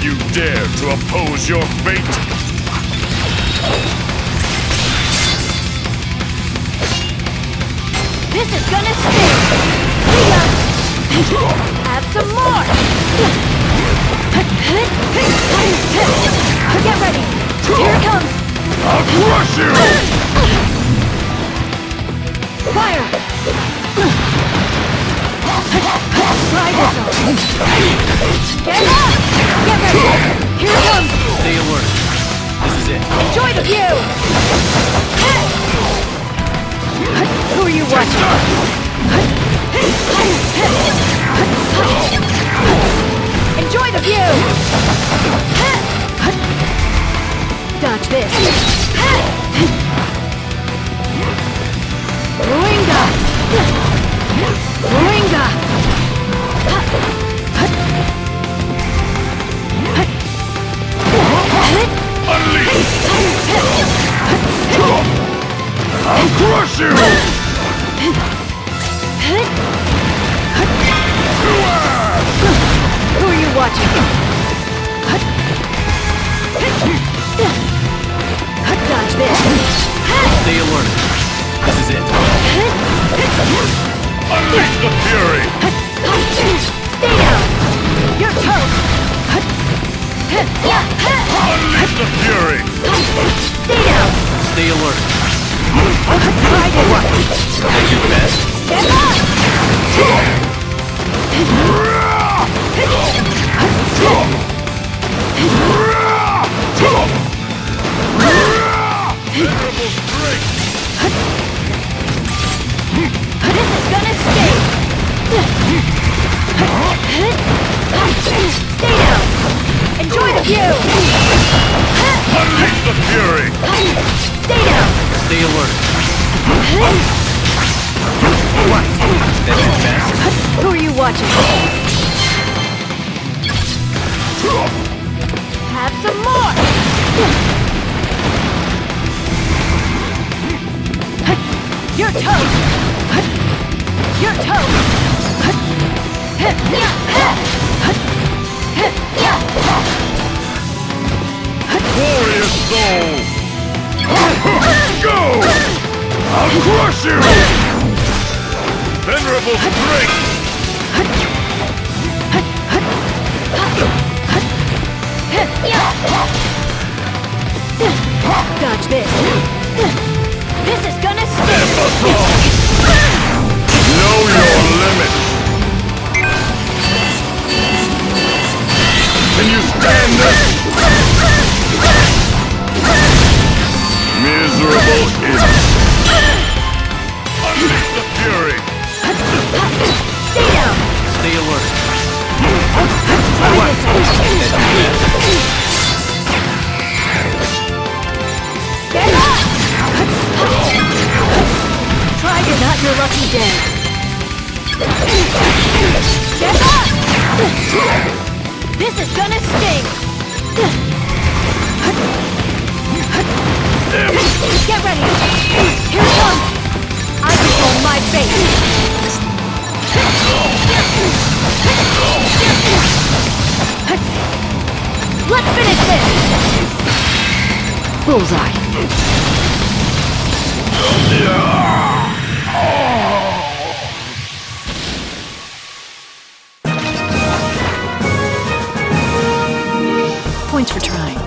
You dare to oppose your fate? This is gonna sting! Have some more! Get ready! Here it comes! I'll crush you! Fire! Try this on! Get up! Get ready! Here it comes! Stay alert. This is it. Enjoy the view! Who are you watching? Enjoy the view! Dodge this! Moringa! Moringa! Unleash! I'll crush you! Who are you watching? Dodge this! Stay alert. This is it. Unleash the fury! Stay down! You're toast! Unleash the fury! Stay down! Stay alert. Try this one! At your best. Get up! Venerable strength! This is gonna sting! Stay down! Enjoy the view! Unleash the fury! Stay down! Stay alert. What? At your best. Who are you watching? Have some more! You're toast! You're toast! Warrior soul! Go! I'll crush you! Venerable strength! Dodge this! This is gonna sting! Imbecile! Know your limits! Can you stand this? Miserable idiot! Unleash the fury! Stay down! Stay alert. Try this one! Get up! Try to not your lucky day. Get up! This is gonna sting! Get ready! Here it comes! I control my fate! Let's finish this! Bullseye! Points for trying.